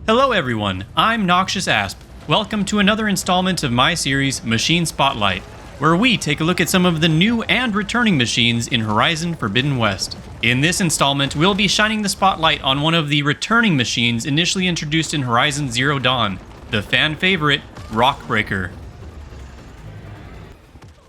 Hello everyone, I'm NoxiousAsp. Welcome to another installment of my series, Machine Spotlight, where we take a look at some of the new and returning machines in Horizon Forbidden West. In this installment, we'll be shining the spotlight on one of the returning machines initially introduced in Horizon Zero Dawn, the fan favorite, Rockbreaker.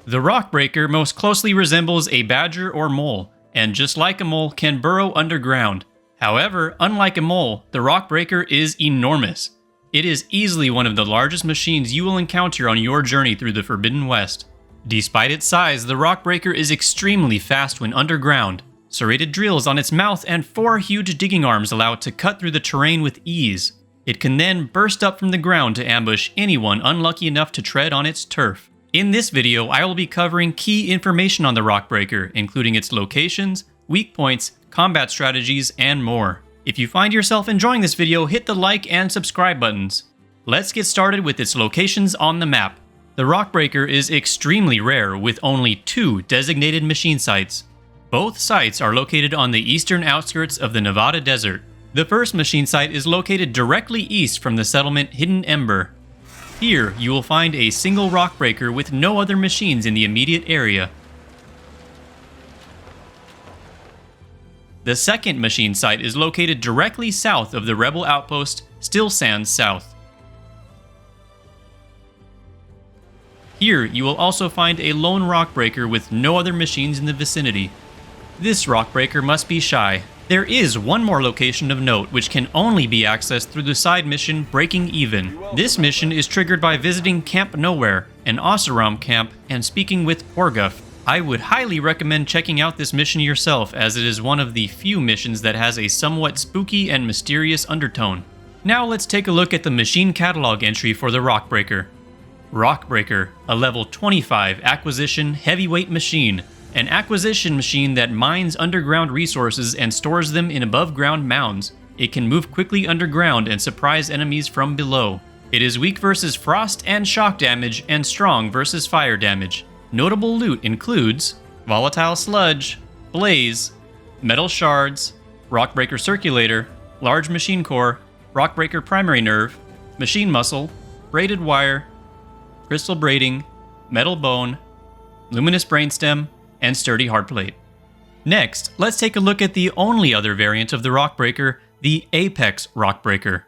The Rockbreaker most closely resembles a badger or mole, and just like a mole, can burrow underground. However, unlike a mole, the Rockbreaker is enormous. It is easily one of the largest machines you will encounter on your journey through the Forbidden West. Despite its size, the Rockbreaker is extremely fast when underground. Serrated drills on its mouth and 4 huge digging arms allow it to cut through the terrain with ease. It can then burst up from the ground to ambush anyone unlucky enough to tread on its turf. In this video, I will be covering key information on the Rockbreaker, including its locations, weak points, combat strategies, and more. If you find yourself enjoying this video, hit the like and subscribe buttons. Let's get started with its locations on the map. The Rockbreaker is extremely rare, with only 2 designated machine sites. Both sites are located on the eastern outskirts of the Nevada desert. The first machine site is located directly east from the settlement Hidden Ember. Here, you will find a single Rockbreaker with no other machines in the immediate area. The second machine site is located directly south of the rebel outpost, Still Sands South. Here, you will also find a lone Rockbreaker with no other machines in the vicinity. This Rockbreaker must be shy. There is one more location of note, which can only be accessed through the side mission Breaking Even. This mission is triggered by visiting Camp Nowhere, an Oseram camp, and speaking with Orguf. I would highly recommend checking out this mission yourself, as it is one of the few missions that has a somewhat spooky and mysterious undertone. Now let's take a look at the machine catalog entry for the Rockbreaker. Rockbreaker, a level 25 acquisition heavyweight machine. An acquisition machine that mines underground resources and stores them in above-ground mounds. It can move quickly underground and surprise enemies from below. It is weak versus frost and shock damage, and strong versus fire damage. Notable loot includes volatile sludge, blaze, metal shards, Rockbreaker circulator, large machine core, Rockbreaker primary nerve, machine muscle, braided wire, crystal braiding, metal bone, luminous brainstem, and sturdy hardplate. Next, let's take a look at the only other variant of the Rockbreaker, the Apex Rockbreaker.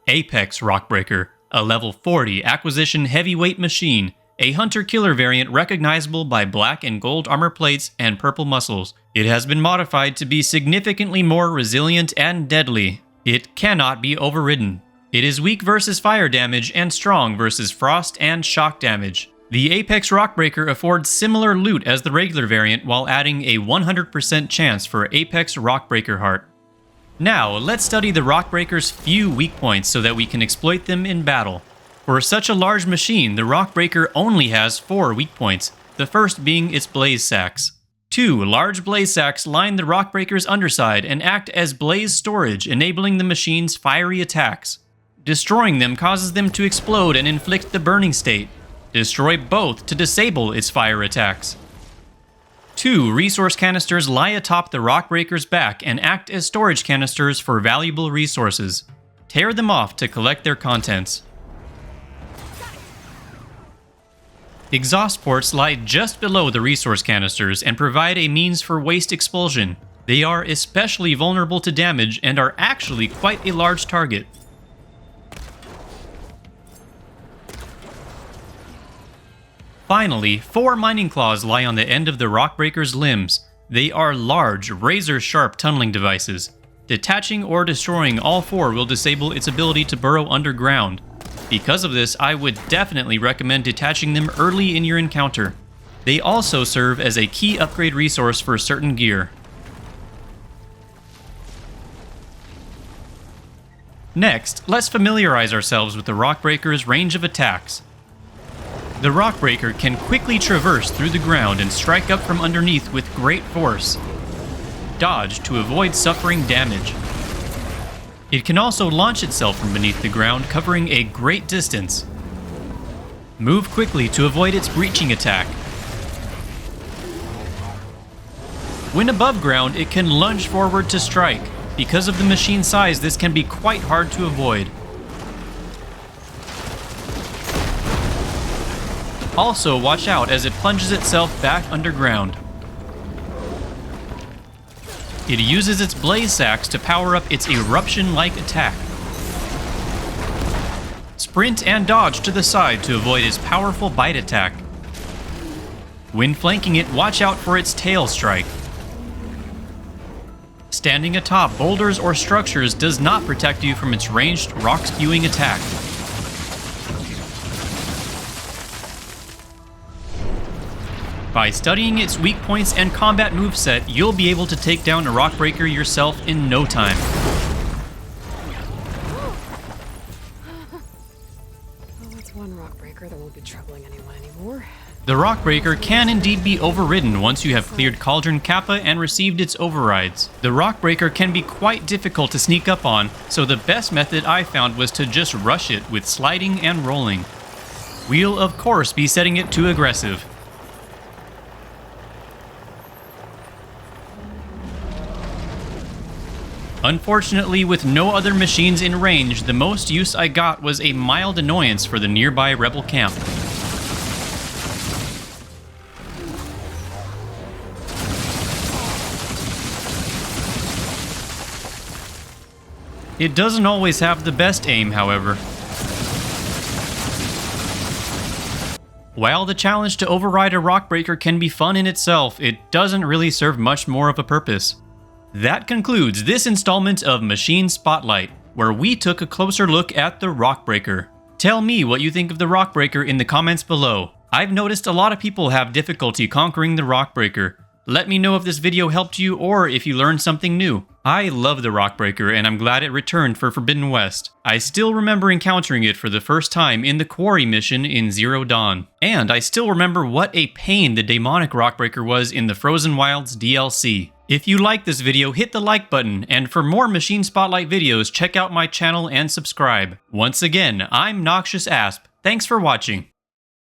Apex Rockbreaker, a level 40 acquisition heavyweight machine, a hunter-killer variant recognizable by black and gold armor plates and purple muscles. It has been modified to be significantly more resilient and deadly. It cannot be overridden. It is weak versus fire damage and strong versus frost and shock damage. The Apex Rockbreaker affords similar loot as the regular variant while adding a 100% chance for Apex Rockbreaker Heart. Now, let's study the Rockbreaker's few weak points so that we can exploit them in battle. For such a large machine, the Rockbreaker only has 4 weak points, the first being its blaze sacks. 2 large blaze sacks line the Rockbreaker's underside and act as blaze storage, enabling the machine's fiery attacks. Destroying them causes them to explode and inflict the burning state. Destroy both to disable its fire attacks. 2 resource canisters lie atop the Rockbreaker's back and act as storage canisters for valuable resources. Tear them off to collect their contents. Exhaust ports lie just below the resource canisters and provide a means for waste expulsion. They are especially vulnerable to damage and are actually quite a large target. Finally, 4 mining claws lie on the end of the Rockbreaker's limbs. They are large, razor-sharp tunneling devices. Detaching or destroying all 4 will disable its ability to burrow underground. Because of this, I would definitely recommend detaching them early in your encounter. They also serve as a key upgrade resource for certain gear. Next, let's familiarize ourselves with the Rockbreaker's range of attacks. The Rockbreaker can quickly traverse through the ground and strike up from underneath with great force. Dodge to avoid suffering damage. It can also launch itself from beneath the ground, covering a great distance. Move quickly to avoid its breaching attack. When above ground, it can lunge forward to strike. Because of the machine size, this can be quite hard to avoid. Also, watch out as it plunges itself back underground. It uses its blaze sacks to power up its eruption-like attack. Sprint and dodge to the side to avoid its powerful bite attack. When flanking it, watch out for its tail strike. Standing atop boulders or structures does not protect you from its ranged rock-spewing attack. By studying its weak points and combat moveset, you'll be able to take down a Rockbreaker yourself in no time. Well, that's one Rockbreaker that won't be troubling anyone anymore. The Rockbreaker can indeed be overridden once you have cleared Cauldron Kappa and received its overrides. The Rockbreaker can be quite difficult to sneak up on, so the best method I found was to just rush it with sliding and rolling. We'll of course be setting it to aggressive. Unfortunately, with no other machines in range, the most use I got was a mild annoyance for the nearby rebel camp. It doesn't always have the best aim, however. While the challenge to override a Rockbreaker can be fun in itself, it doesn't really serve much more of a purpose. That concludes this installment of Machine Spotlight, where we took a closer look at the Rockbreaker. Tell me what you think of the Rockbreaker in the comments below. I've noticed a lot of people have difficulty conquering the Rockbreaker. Let me know if this video helped you or if you learned something new. I love the Rockbreaker and I'm glad it returned for Forbidden West. I still remember encountering it for the first time in the Quarry mission in Zero Dawn. And I still remember what a pain the demonic Rockbreaker was in the Frozen Wilds DLC. If you like this video, hit the like button, and for more Machine Spotlight videos, check out my channel and subscribe. Once again, I'm NoxiousAsp. Thanks for watching.